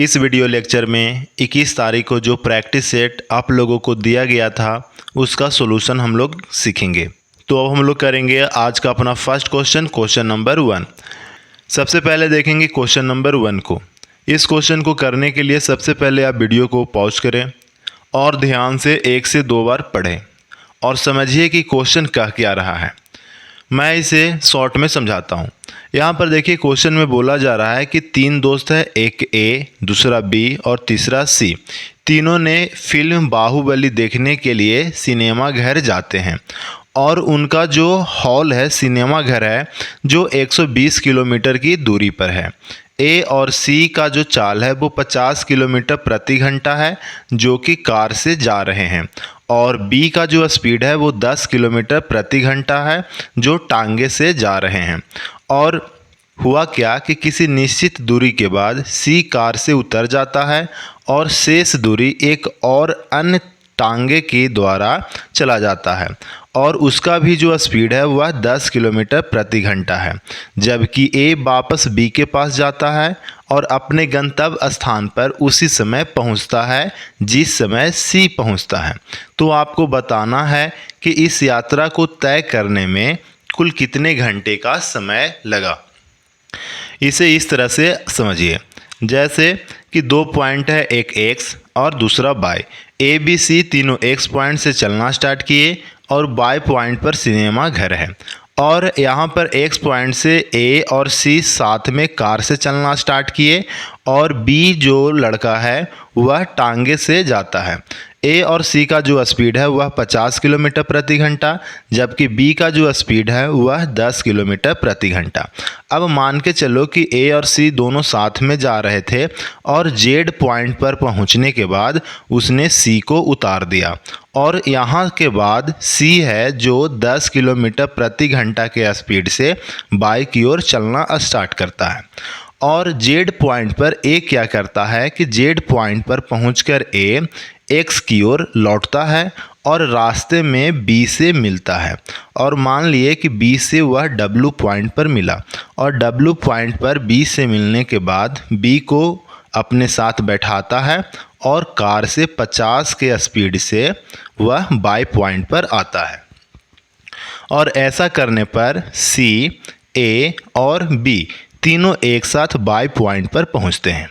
इस video lecture में 21 तारीख को जो प्रैक्टिस सेट आप लोगों को दिया गया था उसका सॉल्यूशन हम लोग सीखेंगे। तो अब हम लोग करेंगे आज का अपना फर्स्ट क्वेश्चन नंबर 1। सबसे पहले देखेंगे क्वेश्चन नंबर 1 को। इस क्वेश्चन को करने के लिए सबसे पहले आप वीडियो को पॉज करें और ध्यान से 1 से 2 बार पढ़ें और समझिए कि क्वेश्चन कह क्या रहा है। मैं इसे शॉर्ट में समझाता हूँ। यहाँ पर देखिए क्वेश्चन में बोला जा रहा है कि 3 दोस्त हैं, एक ए, दूसरा बी और तीसरा सी। तीनों ने फिल्म बाहुबली देखने के लिए सिनेमा घर जाते हैं और उनका जो हॉल है, सिनेमा घर है, जो 120 किलोमीटर की दूरी पर है। ए और सी का जो चाल है वो 50 किलोमीटर प्रति घंटा है जो कि कार से जा रहे हैं, और बी का जो स्पीड है वो 10 किलोमीटर प्रति घंटा है जो टांगे से जा रहे हैं। और हुआ क्या कि किसी निश्चित दूरी के बाद सी कार से उतर जाता है और शेष दूरी एक और अन्य टांगे के द्वारा चला जाता है और उसका भी जो स्पीड है वह 10 किलोमीटर प्रति घंटा है, जबकि ए वापस बी के पास जाता है और अपने गंतव्य स्थान पर उसी समय पहुंचता है जिस समय सी पहुंचता है। तो आपको बताना है कि इस यात्रा को तय करने में कुल कितने घंटे का समय लगा। इसे इस तरह से समझिए, जैसे कि 2 पॉइंट है, एक एक्स और दूसरा वाई। ए बी सी तीनों एक्स पॉइंट से चलना स्टार्ट किए और वाई पॉइंट पर सिनेमा घर है, और यहाँ पर एक्स पॉइंट से ए और सी साथ में कार से चलना स्टार्ट किए और बी जो लड़का है वह टांगे से जाता है। ए और सी का जो स्पीड है वह 50 किलोमीटर प्रति घंटा, जबकि बी का जो स्पीड है वह 10 किलोमीटर प्रति घंटा। अब मान के चलो कि ए और सी दोनों साथ में जा रहे थे और जेड पॉइंट पर पहुंचने के बाद उसने सी को उतार दिया, और यहाँ के बाद सी है जो 10 किलोमीटर प्रति घंटा के स्पीड से बाई की ओर चलना स्टार्ट करता है। और जेड पॉइंट पर ए क्या करता है कि जेड पॉइंट पर पहुंचकर ए एक्स की ओर लौटता है और रास्ते में बी से मिलता है, और मान लिए कि बी से वह डब्ल्यू पॉइंट पर मिला, और डब्ल्यू पॉइंट पर बी से मिलने के बाद बी को अपने साथ बैठाता है और कार से 50 के स्पीड से वह बाई पॉइंट पर आता है। और ऐसा करने पर सी, ए और बी तीनों एक साथ बाई पॉइंट पर पहुंचते हैं,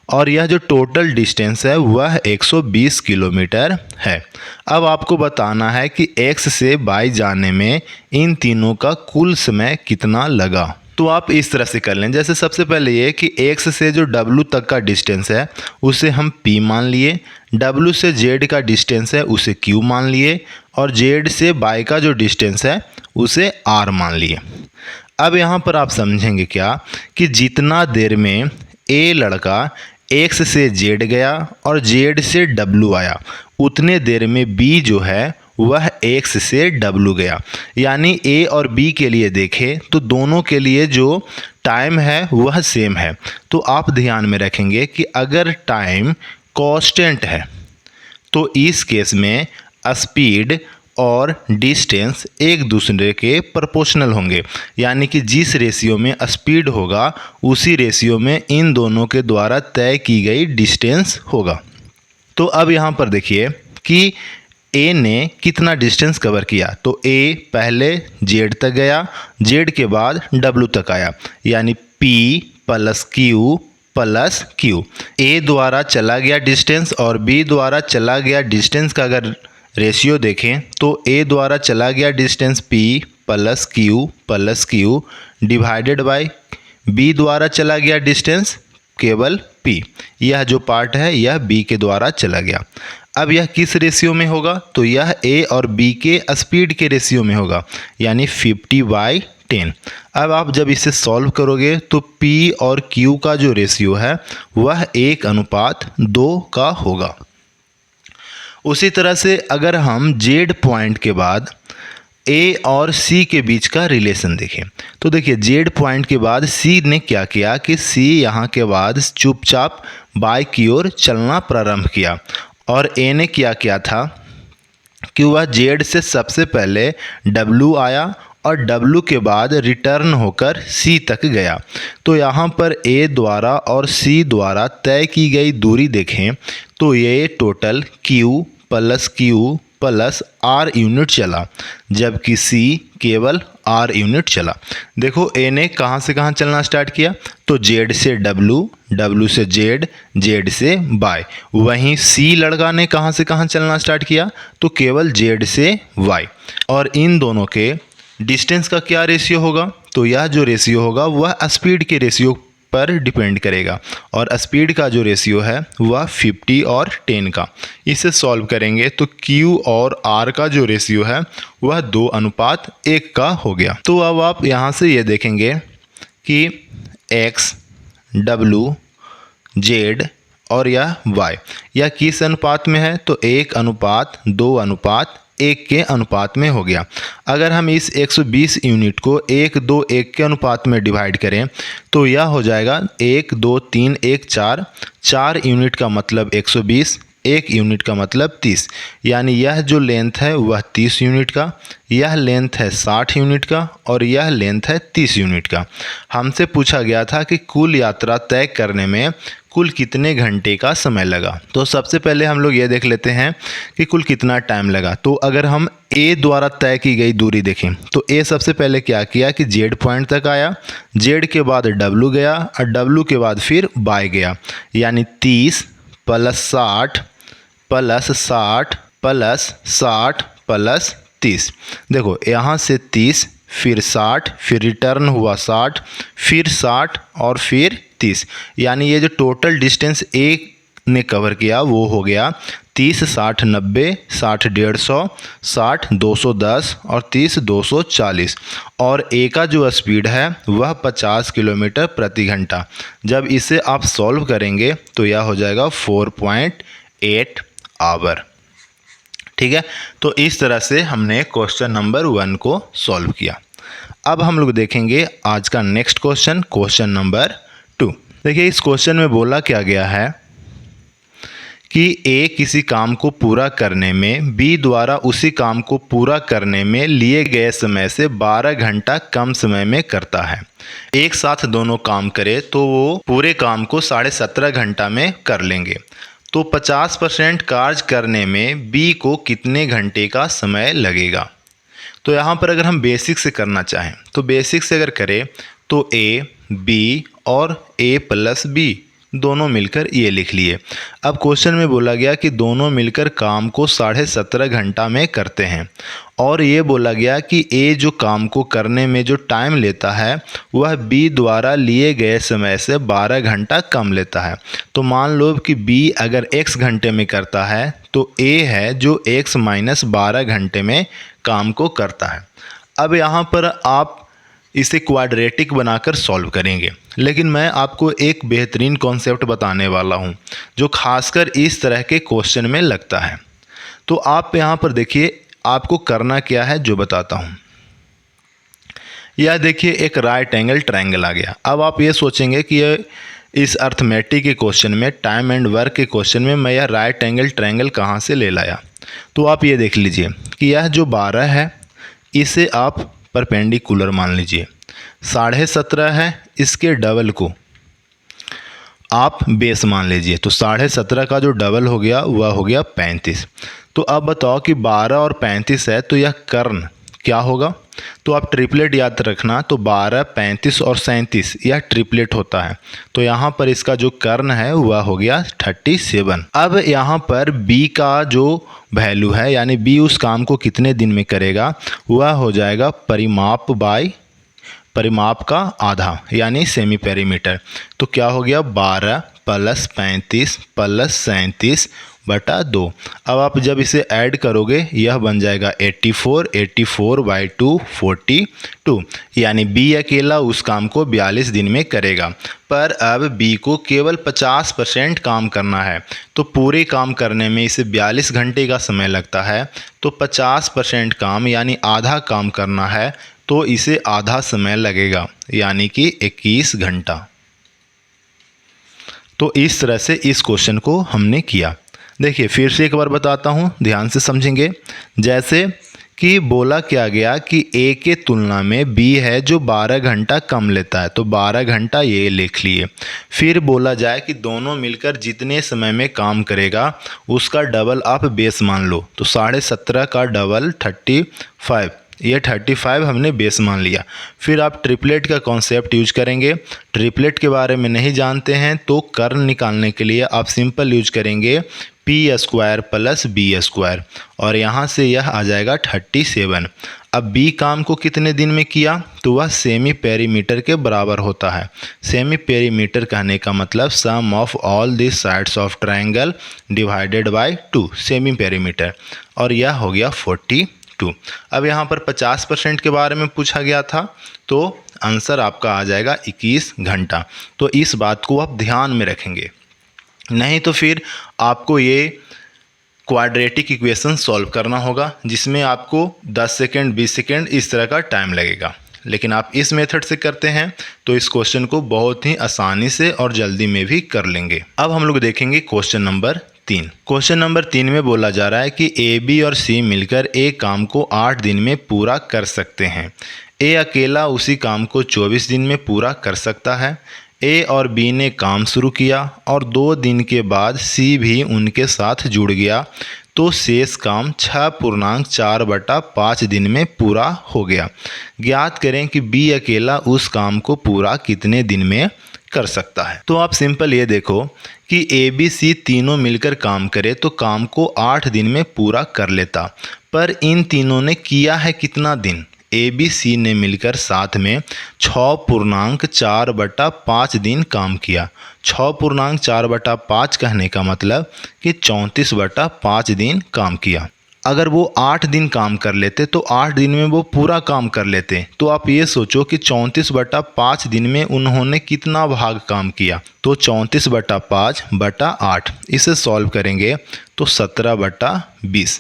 और यह जो टोटल डिस्टेंस है वह 120 किलोमीटर है। अब आपको बताना है कि एक्स से बाई जाने में इन तीनों का कुल समय कितना लगा। तो आप इस तरह से कर लें, जैसे सबसे पहले ये कि एक्स से जो डब्ल्यू तक का डिस्टेंस है उसे हम पी मान लिए, डब्ल्यू से जेड का डिस्टेंस है उसे क्यू मान लिए, और जेड से बाई का जो डिस्टेंस है उसे आर मान लिए। अब यहाँ पर आप समझेंगे क्या कि जितना देर में ए लड़का एक्स से जेड गया और जेड से डब्ल्यू आया, उतने देर में बी जो है वह एक्स से डब्ल्यू गया। यानी ए और बी के लिए देखें तो दोनों के लिए जो टाइम है वह सेम है। तो आप ध्यान में रखेंगे कि अगर टाइम कांस्टेंट है तो इस केस में स्पीड और डिस्टेंस एक दूसरे के प्रोपोर्शनल होंगे, यानी कि जिस रेशियो में स्पीड होगा उसी रेशियो में इन दोनों के द्वारा तय की गई डिस्टेंस होगा। तो अब यहाँ पर देखिए कि ए ने कितना डिस्टेंस कवर किया। तो ए पहले जेड तक गया, जेड के बाद डब्ल्यू तक आया, यानी पी प्लस क्यू। ए द्वारा चला गया डिस्टेंस और बी द्वारा चला गया डिस्टेंस का अगर रेशियो देखें तो ए द्वारा चला गया distance P plus Q divided by B द्वारा चला गया डिस्टेंस केवल P। यह जो पार्ट है यह B के द्वारा चला गया। अब यह किस रेशियो में होगा? तो यह A और B के स्पीड के रेशियो में होगा, यानी 50/10। अब आप जब इसे सॉल्व करोगे तो P और Q का जो रेशियो है वह 1:2 का होगा। उसी तरह से अगर हम जेड पॉइंट के बाद ए और सी के बीच का रिलेशन देखें तो देखिए जेड पॉइंट के बाद सी ने क्या किया कि सी यहाँ के बाद चुपचाप बाई की ओर चलना प्रारंभ किया, और ए ने क्या किया था कि वह जेड से सबसे पहले डब्ल्यू आया और W के बाद रिटर्न होकर C तक गया। तो यहाँ पर A द्वारा और C द्वारा तय की गई दूरी देखें तो ये total Q plus R unit चला, जबकि C केवल R यूनिट चला। देखो A ने कहाँ से कहाँ चलना स्टार्ट किया, तो Z से W, W से Z, Z से Y। वहीं C लड़का ने कहाँ से कहाँ चलना स्टार्ट किया, तो केवल Z से Y। और इन दोनों के डिस्टेंस का क्या रेशियो होगा, तो यह जो रेशियो होगा वह स्पीड के रेशियो पर डिपेंड करेगा, और स्पीड का जो रेशियो है वह 50 और 10 का। इसे सॉल्व करेंगे तो Q और R का जो रेशियो है वह 2:1 का हो गया। तो अब आप यहाँ से ये देखेंगे कि X, W, Z और यह Y यह किस अनुपात में है, तो 1:2:1 के अनुपात में हो गया। अगर हम इस 120 यूनिट को 1:2:1 के अनुपात में डिवाइड करें तो यह हो जाएगा 1:2:3:1 4 यूनिट का मतलब 120, 1 यूनिट का मतलब 30, यानी यह जो लेंथ है वह 30 यूनिट का, यह लेंथ है 60 यूनिट का और यह लेंथ है 30 यूनिट का। हमसे पूछा गया था कि कुल यात्रा तय करने में कुल कितने घंटे का समय लगा। तो सबसे पहले हम लोग ये देख लेते हैं कि कुल कितना टाइम लगा। तो अगर हम A द्वारा तय की गई दूरी देखें तो A सबसे पहले क्या किया कि Z पॉइंट तक आया, Z के बाद W गया और W के बाद फिर Y गया, यानी 30 + 60 + 60 + 60 + 30। देखो यहाँ से 30 फिर 60 फिर रिटर्न हुआ 60 फिर 60 और फिर 30, यानी ये जो टोटल डिस्टेंस A ने कवर किया वो हो गया 30 60 90 60 150 60 210 और 30 240। और A का जो स्पीड है वह 50 किलोमीटर प्रति घंटा। जब इसे आप सॉल्व करेंगे तो यह हो जाएगा 4.8 आवर। ठीक है, तो इस तरह से हमने क्वेश्चन नंबर 1 को सॉल्व किया। अब हम लोग देखेंगे आज का नेक्स्ट क्वेश्चन, क्वेश्चन नंबर 2। देखिए इस क्वेश्चन में बोला क्या गया है कि A किसी काम को पूरा करने में B द्वारा उसी काम को पूरा करने में लिए गए समय से 12 घंटा कम समय में करता है। एक साथ दोनों काम करे तो वो पूरे काम को 17.5 घंटा में कर लेंगे। तो 50% कार्य करने में B को कितने घंटे का समय लगेगा। तो यहाँ पर अगर हम बेसिक से करना चाहें तो बेसिक से अगर करें तो A, B और A + B दोनों मिलकर ये लिख लिए। अब क्वेश्चन में बोला गया कि दोनों मिलकर काम को 17.5 घंटा में करते हैं, और ये बोला गया कि A जो काम को करने में जो टाइम लेता है वह B द्वारा लिए गए समय से 12 घंटा कम लेता है। तो मान लो कि B अगर x घंटे में करता है तो A है जो x - 12 घंटे में काम को करता है। अब यहाँ पर आप इसे क्वाड्रेटिक बनाकर सॉल्व करेंगे, लेकिन मैं आपको एक बेहतरीन कॉन्सेप्ट बताने वाला हूँ जो खासकर इस तरह के क्वेश्चन में लगता है। तो आप यहाँ पर देखिए आपको करना क्या है जो बताता हूँ। यह देखिए एक राइट एंगल ट्रायंगल आ गया। अब आप ये सोचेंगे कि ये इस अर्थमेटिक के क्वेश्चन में, टाइम एंड वर्क के क्वेश्चन में मैं यह राइट एंगल ट्रायंगल कहाँ से ले लाया। तो आप ये देख लीजिए कि यह जो 12 है इसे आप परपेंडिकुलर मान लीजिए, 17.5 है इसके डबल को आप बेस मान लीजिए, तो 17.5 का जो डबल हो गया वह हो गया 35। तो अब बताओ कि 12 और 35 है तो यह कर्ण क्या होगा। तो आप ट्रिपलेट याद रखना, तो 12, 35 और 37 यह ट्रिपलेट होता है। तो यहाँ पर इसका जो कर्ण है वह हो गया 37। अब यहाँ पर B का जो वैल्यू है यानी B उस काम को कितने दिन में करेगा वह हो जाएगा परिमाप बाय परिमाप का आधा यानी सेमी पेरीमीटर। तो क्या हो गया 12 + 35 + 37 बटा 2। अब आप जब इसे ऐड करोगे यह बन जाएगा 84, 84/2 42, यानी B अकेला उस काम को 42 दिन में करेगा। पर अब B को केवल 50% काम करना है, तो पूरे काम करने में इसे 42 घंटे का समय लगता है। तो 50% काम यानी आधा काम करना है तो इसे आधा समय लगेगा यानी कि 21 घंटा। तो इस तरह से इस क्वेश्चन को हमने किया। देखिए फिर से एक बार बताता हूँ, ध्यान से समझेंगे। जैसे कि बोला क्या गया कि ए के तुलना में बी है जो 12 घंटा कम लेता है, तो 12 घंटा ये लिख लिए। फिर बोला जाए कि दोनों मिलकर जितने समय में काम करेगा उसका डबल आप बेस मान लो, तो 17.5 का डबल 35, ये 35 हमने बेस मान लिया। फिर आप ट्रिपलेट का कॉन्सेप्ट यूज करेंगे। ट्रिपलेट के बारे में नहीं जानते हैं तो कर्ण निकालने के लिए आप सिंपल यूज करेंगे P square plus B square, और यहाँ से यह आ जाएगा 37। अब बी काम को कितने दिन में किया, तो वह सेमी पेरीमीटर के बराबर होता है। सेमी पेरीमीटर कहने का मतलब sum of all the sides of triangle divided by 2, semi perimeter, और यह हो गया 42। अब यहाँ पर 50% के बारे में पूछा गया था, तो आंसर आपका आ जाएगा 21 घंटा। तो इस बात को आप ध्यान में रखेंगे, नहीं तो फिर आपको ये क्वाड्रेटिक इक्वेशन सॉल्व करना होगा जिसमें आपको 10 सेकेंड 20 सेकेंड इस तरह का टाइम लगेगा। लेकिन आप इस मेथड से करते हैं तो इस क्वेश्चन को बहुत ही आसानी से और जल्दी में भी कर लेंगे। अब हम लोग देखेंगे क्वेश्चन नंबर 3। क्वेश्चन नंबर 3 में बोला जा रहा है कि ए, बी और सी मिलकर एक काम को 8 दिन में पूरा कर सकते हैं। ए अकेला उसी काम को 24 दिन में पूरा कर सकता है। ए और बी ने काम शुरू किया और 2 दिन के बाद सी भी उनके साथ जुड़ गया, तो शेष काम 6.4/5 दिन में पूरा हो गया। ज्ञात करें कि बी अकेला उस काम को पूरा कितने दिन में कर सकता है। तो आप सिंपल ये देखो कि ए, बी, सी तीनों मिलकर काम करे तो काम को 8 दिन में पूरा कर लेता, पर इन तीनों ने किया है कितना दिन। ए, बी, सी ने मिलकर साथ में 6.4/5 दिन काम किया। 6.4/5 कहने का मतलब कि 34/5 दिन काम किया। अगर वो 8 दिन काम कर लेते तो 8 दिन में वो पूरा काम कर लेते, तो आप ये सोचो कि 34/5 दिन में उन्होंने कितना भाग काम किया, तो 34/5/8, इसे सॉल्व करेंगे तो 17/20,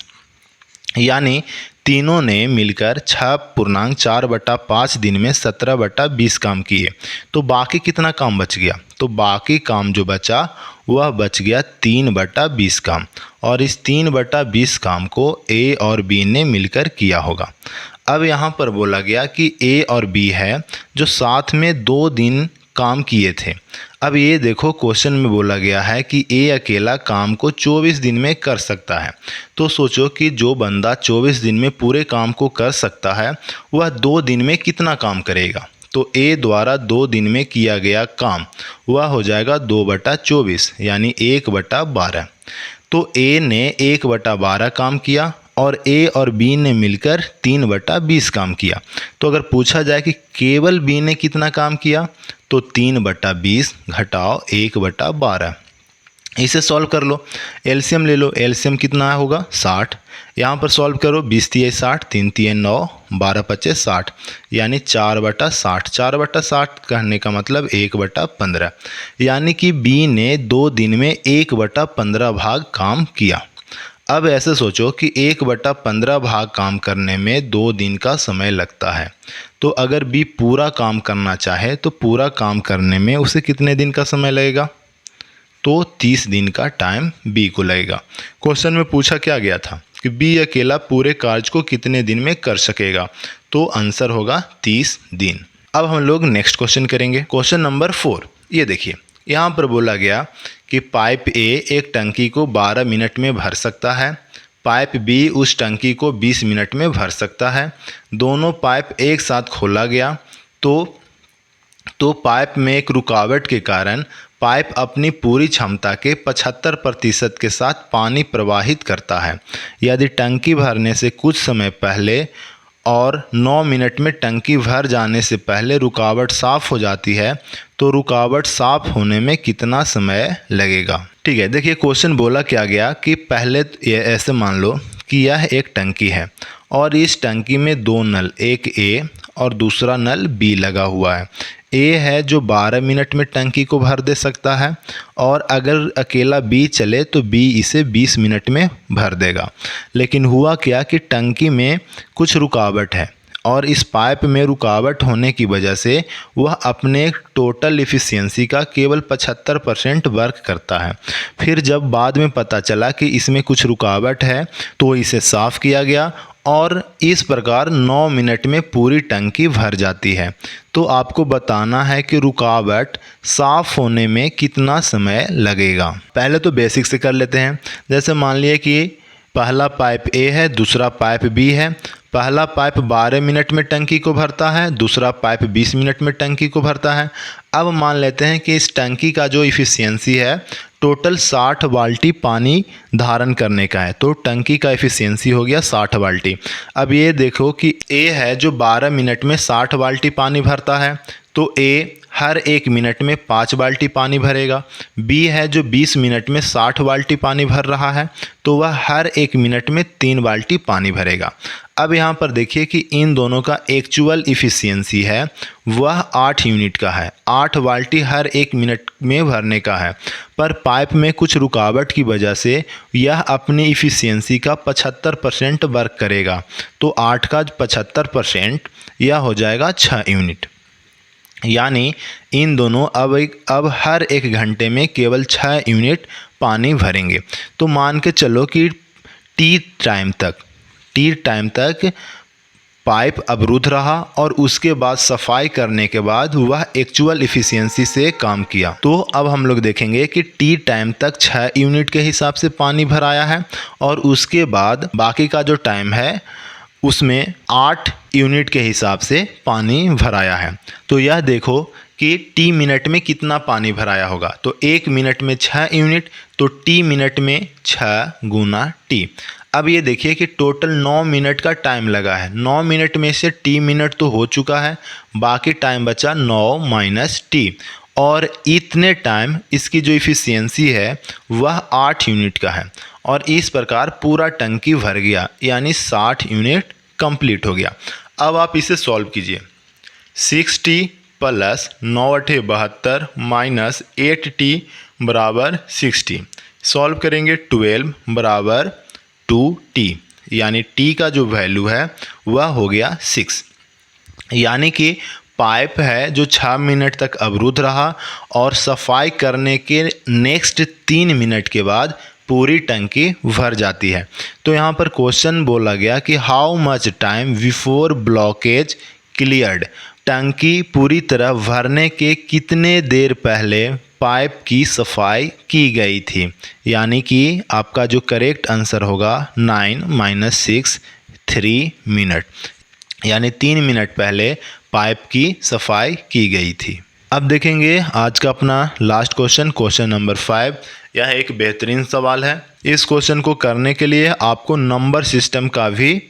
यानी तीनों ने मिलकर 6.4/5 दिन में 17/20 काम किए। तो बाकी कितना काम बच गया, तो बाकी काम जो बचा वह बच गया 3/20 काम, और इस 3/20 काम को ए और बी ने मिलकर किया होगा। अब यहाँ पर बोला गया कि ए और बी है जो साथ में 2 दिन काम किए थे। अब ये देखो क्वेश्चन में बोला गया है कि ए अकेला काम को 24 दिन में कर सकता है, तो सोचो कि जो बंदा 24 दिन में पूरे काम को कर सकता है वह 2 दिन में कितना काम करेगा। तो ए द्वारा 2 दिन में किया गया काम वह हो जाएगा 2/24, यानी 1/12। तो ए ने 1/12 काम किया और ए और बी ने मिलकर 3/20 काम किया। तो अगर पूछा जाए कि केवल बी ने कितना काम किया, तो 3/20 घटाओ 1/12, इसे सॉल्व कर लो। एलसीएम ले लो, एलसीएम कितना होगा 60। यहाँ पर सॉल्व करो, 20 × 60, 3 × 9, 12 × 5 60, यानी 4/60। 4/60 कहने का मतलब 1/15, यानी कि बी ने 2 दिन में 1/15 भाग काम किया। अब ऐसे सोचो कि 1/15 भाग काम करने में 2 दिन का समय लगता है, तो अगर बी पूरा काम करना चाहे तो पूरा काम करने में उसे कितने दिन का समय लगेगा, तो 30 दिन का टाइम बी को लगेगा। क्वेश्चन में पूछा क्या गया था कि बी अकेला पूरे कार्य को कितने दिन में कर सकेगा, तो आंसर होगा 30 दिन। अब हम लोग नेक्स्ट क्वेश्चन करेंगे, क्वेश्चन नंबर 4। ये देखिए यहाँ पर बोला गया कि पाइप ए एक टंकी को 12 मिनट में भर सकता है, पाइप बी उस टंकी को 20 मिनट में भर सकता है। दोनों पाइप एक साथ खोला गया तो पाइप में एक रुकावट के कारण पाइप अपनी पूरी क्षमता के 75% के साथ पानी प्रवाहित करता है। यदि टंकी भरने से कुछ समय पहले और 9 मिनट में टंकी भर जाने से पहले रुकावट साफ हो जाती है, तो रुकावट साफ होने में कितना समय लगेगा। ठीक है, देखिए क्वेश्चन बोला क्या गया कि पहले ये ऐसे मान लो कि यह एक टंकी है और इस टंकी में 2 नल, एक ए और दूसरा नल बी लगा हुआ है। ए है जो 12 मिनट में टंकी को भर दे सकता है, और अगर अकेला बी चले तो बी इसे 20 मिनट में भर देगा। लेकिन हुआ क्या कि टंकी में कुछ रुकावट है और इस पाइप में रुकावट होने की वजह से वह अपने टोटल इफ़िशियंसी का केवल 75% वर्क करता है। फिर जब बाद में पता चला कि इसमें कुछ रुकावट है तो इसे साफ़ किया गया और इस प्रकार 9 मिनट में पूरी टंकी भर जाती है। तो आपको बताना है कि रुकावट साफ़ होने में कितना समय लगेगा। पहले तो बेसिक से कर लेते हैं। जैसे मान लिए कि पहला पाइप ए है, दूसरा पाइप बी है। पहला पाइप 12 मिनट में टंकी को भरता है, दूसरा पाइप 20 मिनट में टंकी को भरता है। अब मान लेते हैं कि इस टंकी का जो इफ़िशियंसी है टोटल 60 बाल्टी पानी धारण करने का है, तो टंकी का इफ़िशियंसी हो गया 60 बाल्टी। अब ये देखो कि ए है जो 12 मिनट में 60 बाल्टी पानी भरता है, तो ए हर 1 मिनट में 5 बाल्टी पानी भरेगा। बी है जो 20 मिनट में 60 बाल्टी पानी भर रहा है, तो वह हर 1 मिनट में 3 बाल्टी पानी भरेगा। अब यहाँ पर देखिए कि इन दोनों का एक्चुअल इफ़िशियंसी है वह 8 यूनिट का है। 8 बाल्टी हर 1 मिनट में भरने का है, पर पाइप में कुछ रुकावट की वजह से यह अपनी इफ़िशियंसी का 75% वर्क करेगा। तो 8 का 75% यह हो जाएगा 6 यूनिट। यानी इन दोनों अब हर 1 घंटे में केवल 6 यूनिट पानी भरेंगे। तो मान के चलो कि टी टाइम तक पाइप अवरुद्ध रहा और उसके बाद सफाई करने के बाद वह एक्चुअल इफ़िशियंसी से काम किया। तो अब हम लोग देखेंगे कि टी टाइम तक 6 यूनिट के हिसाब से पानी भराया है और उसके बाद बाकी का जो टाइम है उसमें 8 यूनिट के हिसाब से पानी भराया है। तो यह देखो कि टी मिनट में कितना पानी भराया होगा। तो 1 मिनट में 6 यूनिट, तो टी मिनट में 6 गुना टी। अब ये देखिए कि टोटल 9 मिनट का टाइम लगा है। 9 मिनट में से टी मिनट तो हो चुका है, बाकी टाइम बचा 9 माइनस टी, और इतने टाइम इसकी जो इफ़िशियंसी है वह 8 यूनिट का है और इस प्रकार पूरा टंकी भर गया, यानी 60 यूनिट कंप्लीट हो गया। अब आप इसे सॉल्व कीजिए। 6t प्लस 9×8 माइनस 8t बराबर 60। सॉल्व करेंगे 12 बराबर 2t, यानी t का जो वैल्यू है वह हो गया 6। यानी कि पाइप है जो 6 मिनट तक अवरुद्ध रहा और सफाई करने के नेक्स्ट 3 मिनट के बाद पूरी टंकी भर जाती है। तो यहाँ पर क्वेश्चन बोला गया कि how much time before blockage cleared, टंकी पूरी तरह भरने के कितने देर पहले पाइप की सफाई की गई थी। यानी कि आपका जो करेक्ट आंसर होगा 9 माइनस 6 3 मिनट, यानी 3 मिनट पहले पाइप की सफाई की गई थी। अब देखेंगे आज का अपना लास्ट क्वेश्चन, क्वेश्चन नंबर 5। यह एक बेहतरीन सवाल है। इस क्वेश्चन को करने के लिए आपको नंबर सिस्टम का भी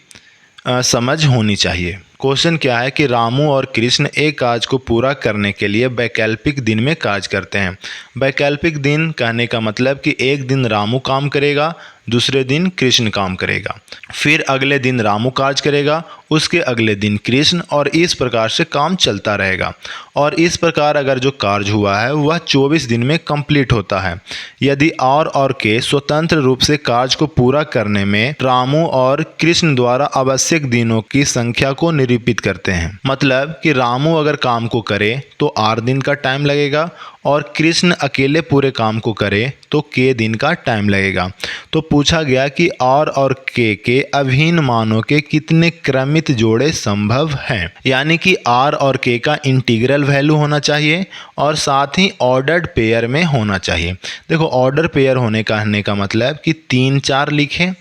समझ होनी चाहिए। क्वेश्चन क्या है कि रामू और कृष्ण एक काज को पूरा करने के लिए वैकल्पिक दिन में काज करते हैं। वैकल्पिक दिन कहने का मतलब कि एक दिन रामू काम करेगा, दूसरे दिन कृष्ण काम करेगा, फिर अगले दिन रामू काज करेगा, उसके अगले दिन कृष्ण, और इस प्रकार से काम चलता रहेगा। और इस प्रकार अगर जो कार्य हुआ है वह 24 दिन में कंप्लीट होता है। यदि और के स्वतंत्र रूप से कार्य को पूरा करने में रामू और कृष्ण द्वारा आवश्यक दिनों की संख्या को निरूपित करते हैं। मतलब कि रामू अगर काम को करे तो R दिन का टाइम लगेगा और कृष्ण अकेले पूरे काम को करे तो K दिन का टाइम लगेगा। तो पूछा गया कि R और K के अभिन्न मानों के कितने क्रमित जोड़े संभव हैं। यानी कि R और K का इंटीग्रल वैल्यू होना चाहिए और साथ ही ऑर्डर्ड पेयर में होना चाहिए। देखो ऑर्डर पेयर होने कहने का मतलब कि 3 4 लिखें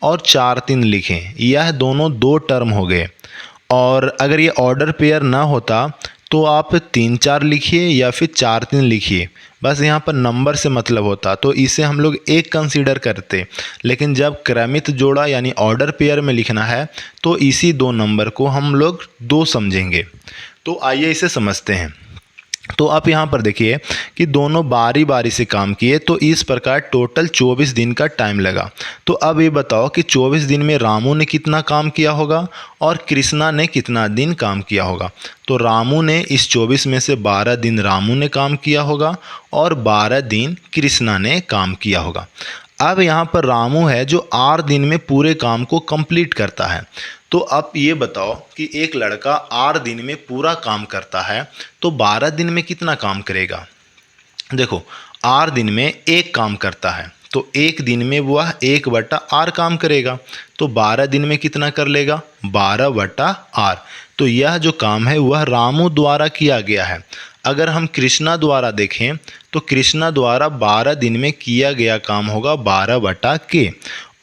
और 4 3 लिखें, यह दोनों 2 टर्म हो गए। और अगर ये ऑर्डर पेयर ना होता तो आप 3 4 लिखिए या फिर 4 3 लिखिए, बस यहाँ पर नंबर से मतलब होता तो इसे हम लोग एक कंसीडर करते। लेकिन जब क्रमित जोड़ा यानी ऑर्डर पेयर में लिखना है तो इसी 2 नंबर को हम लोग 2 समझेंगे। तो आइए इसे समझते हैं। तो आप यहाँ पर देखिए कि दोनों बारी बारी से काम किए, तो इस प्रकार टोटल 24 दिन का टाइम लगा। तो अब ये बताओ कि 24 दिन में रामू ने कितना काम किया होगा और कृष्णा ने कितना दिन काम किया होगा। तो रामू ने इस 24 में से 12 दिन रामू ने काम किया होगा और 12 दिन कृष्णा ने काम किया होगा। अब यहाँ पर रामू है जो R दिन में पूरे काम को कंप्लीट करता है। तो आप ये बताओ कि एक लड़का 8 दिन में पूरा काम करता है तो 12 दिन में कितना काम करेगा। देखो 8 दिन में एक काम करता है तो एक दिन में वह 1/8 काम करेगा, तो 12 दिन में कितना कर लेगा 12/8। तो यह जो काम है वह रामू द्वारा किया गया है। अगर हम कृष्णा द्वारा देखें तो कृष्णा द्वारा 12 दिन में किया गया काम होगा 12/k,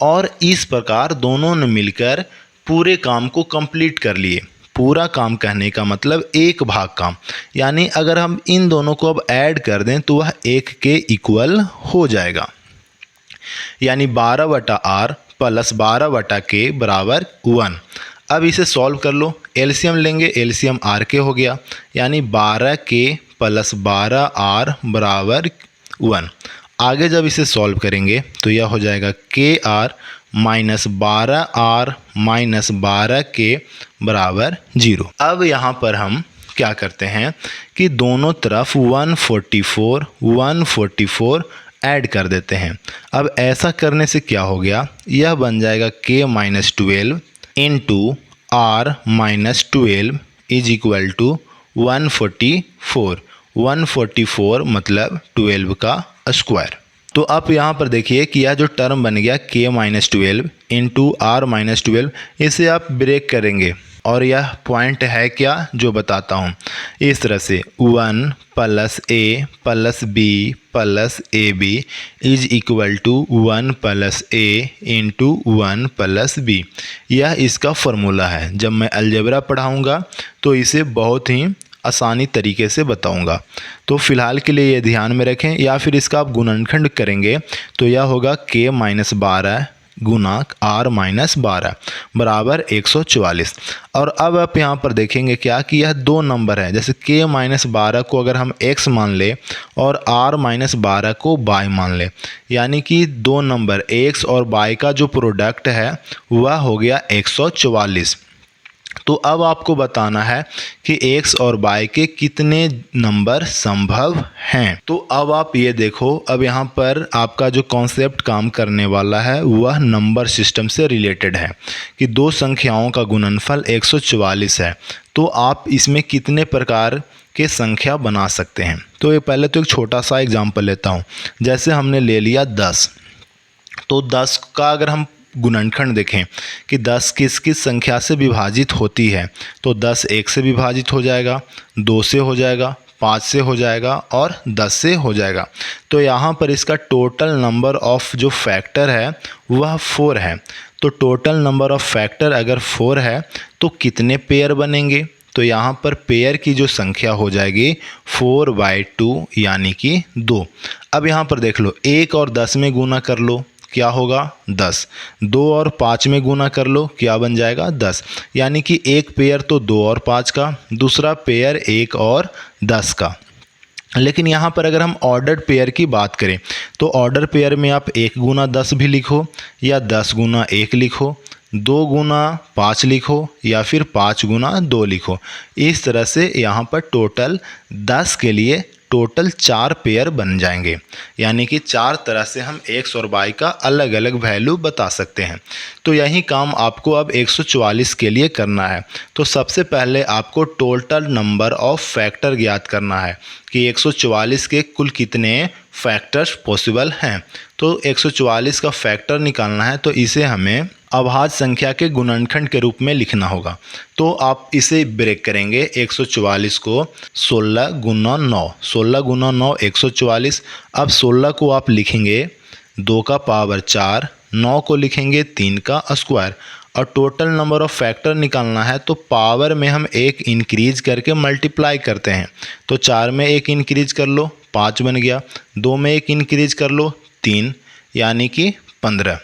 और इस प्रकार दोनों ने मिलकर पूरे काम को कंप्लीट कर लिए। पूरा काम कहने का मतलब एक भाग काम, यानी अगर हम इन दोनों को अब ऐड कर दें तो वह 1 के इक्वल हो जाएगा, यानी 12/r प्लस 12/k बराबर 1। अब इसे सॉल्व कर लो, एलसीएम लेंगे, एलसीएम आर के हो गया, यानी 12k प्लस 12r बराबर 1। आगे जब इसे सॉल्व करेंगे तो यह हो जाएगा KR minus 12R minus 12K बराबर 0। अब यहाँ पर हम क्या करते हैं कि दोनों तरफ 144 ऐड कर देते हैं। अब ऐसा करने से क्या हो गया, यह बन जाएगा K minus 12 into R minus 12 is equal to 144 मतलब 12 का स्क्वायर। तो आप यहाँ पर देखिए कि यह जो टर्म बन गया K minus 12 into R minus 12, इसे आप ब्रेक करेंगे और यह पॉइंट है क्या जो बताता हूँ। इस तरह से 1 plus A plus B plus AB is equal to 1 plus A into 1 plus B, यह इसका फॉर्मूला है। जब मैं अलजेब्रा पढ़ाऊँगा तो इसे बहुत ही आसानी तरीके से बताऊंगा, तो फिलहाल के लिए ये ध्यान में रखें। या फिर इसका आप गुणनखंड करेंगे तो यह होगा K माइनस 12 गुना R माइनस 12 बराबर 144। और अब आप यहाँ पर देखेंगे क्या कि यह दो नंबर है, जैसे K माइनस 12 को अगर हम x मान ले और R माइनस 12 को y मान ले, यानी कि दो नंबर x और y का जो प्रोडक्ट है वह हो गया 144। तो अब आपको बताना है कि x और y के कितने नंबर संभव हैं। तो अब आप ये देखो, अब यहाँ पर आपका जो कॉन्सेप्ट काम करने वाला है वह नंबर सिस्टम से रिलेटेड है कि दो संख्याओं का गुणनफल 144 है, तो आप इसमें कितने प्रकार के संख्या बना सकते हैं। तो ये पहले तो एक छोटा सा एग्जाम्पल लेता हूँ। जैसे हमने ले लिया 10, तो 10 का अगर हम गुणनखंड देखें कि 10 किस किस संख्या से विभाजित होती है, तो 10 1 से विभाजित हो जाएगा, 2 से हो जाएगा, 5 से हो जाएगा और 10 से हो जाएगा। तो यहाँ पर इसका टोटल नंबर ऑफ जो फैक्टर है वह 4 है। तो टोटल नंबर ऑफ फैक्टर अगर 4 है तो कितने पेयर बनेंगे, तो यहाँ पर पेयर की जो संख्या हो जाएगी 4/2 यानी कि 2। अब यहाँ पर देख लो, 1 और 10 में गुना कर लो क्या होगा 10, 2 और 5 में गुना कर लो क्या बन जाएगा 10, यानी कि एक पेयर तो 2 और 5 का, दूसरा पेयर 1 और 10 का। लेकिन यहाँ पर अगर हम ऑर्डर्ड पेयर की बात करें तो ऑर्डर पेयर में आप 1 गुना 10 भी लिखो या 10 गुना 1 लिखो, 2 गुना 5 लिखो या फिर 5 गुना 2 लिखो। इस तरह से यहाँ पर टोटल 10 के लिए टोटल 4 पेयर बन जाएंगे, यानी कि 4 तरह से हम x और y का अलग अलग वैल्यू बता सकते हैं। तो यही काम आपको अब 144 के लिए करना है। तो सबसे पहले आपको टोटल नंबर ऑफ फैक्टर ज्ञात करना है कि 144 के कुल कितने फैक्टर्स पॉसिबल हैं। तो 144 का फैक्टर निकालना है तो इसे हमें अभाज्य संख्या के गुणनखंड के रूप में लिखना होगा। तो आप इसे ब्रेक करेंगे, 144 को 16 गुना 9, 16 गुना 9 144। अब 16 को आप लिखेंगे 2 का पावर 4, 9 को लिखेंगे 3 का स्क्वायर, और टोटल नंबर ऑफ फैक्टर निकालना है तो पावर में हम 1 इंक्रीज करके मल्टीप्लाई करते हैं। तो 4 में 1 इंक्रीज कर लो 5 बन गया, 2 में 1 इंक्रीज कर लो 3 यानी कि 15,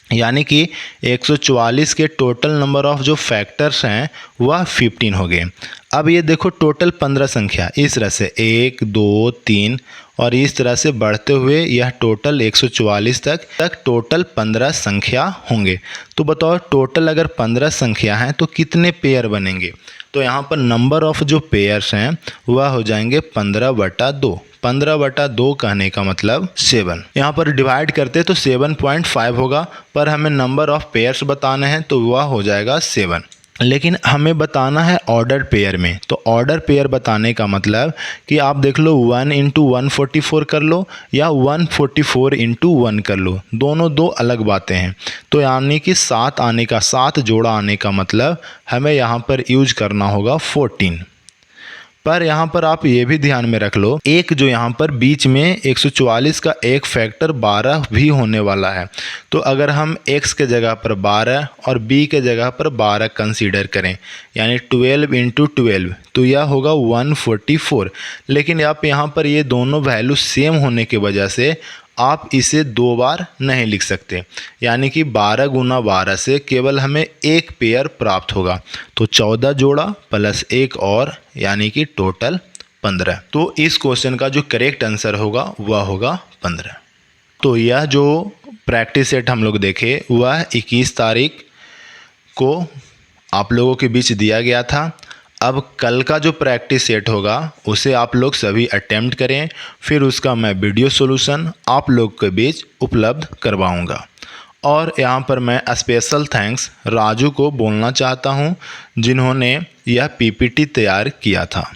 यानी कि 144 के टोटल नंबर ऑफ जो फैक्टर्स हैं वह 15 हो गए। अब ये देखो टोटल 15 संख्या, इस तरह से 1 2 3 और इस तरह से बढ़ते हुए यह टोटल 144 तक टोटल 15 संख्या होंगे। तो बताओ टोटल अगर 15 संख्या हैं तो कितने पेयर बनेंगे। तो तो यहाँ पर नंबर ऑफ जो पेयर्स हैं वह हो जाएंगे 15/2। 15/2 कहने का मतलब 7। यहाँ पर डिवाइड करते तो 7.5 होगा, पर हमें नंबर ऑफ पेयर्स बताने हैं तो वह हो जाएगा 7। लेकिन हमें बताना है ऑर्डर पेयर में, तो ऑर्डर पेयर बताने का मतलब कि आप देख लो 1 × 144 कर लो या 144 × 1 कर लो, दोनों दो अलग बातें हैं। तो यानी कि 7 जोड़ा आने का मतलब हमें यहाँ पर यूज करना होगा 14। पर यहाँ पर आप ये भी ध्यान में रख लो, एक जो यहाँ पर बीच में 144 का एक फैक्टर 12 भी होने वाला है। तो अगर हम x के जगह पर 12 और b के जगह पर 12 कंसीडर करें, यानी 12 × 12, तो यह होगा 144। लेकिन आप यहाँ पर ये दोनों वैल्यू सेम होने की वजह से आप इसे 2 बार नहीं लिख सकते, यानी कि 12 × 12 से केवल हमें एक पेयर प्राप्त होगा। तो 14 जोड़ा प्लस 1 और, यानी कि टोटल 15। तो इस क्वेश्चन का जो करेक्ट आंसर होगा वह होगा 15। तो यह जो प्रैक्टिस सेट हम लोग देखे वह 21 तारीख को आप लोगों के बीच दिया गया था। अब कल का जो प्रैक्टिस सेट होगा उसे आप लोग सभी अटेम्प्ट करें, फिर उसका मैं वीडियो सॉल्यूशन आप लोग के बीच उपलब्ध करवाऊंगा। और यहाँ पर मैं स्पेशल थैंक्स राजू को बोलना चाहता हूँ, जिन्होंने यह पीपीटी तैयार किया था।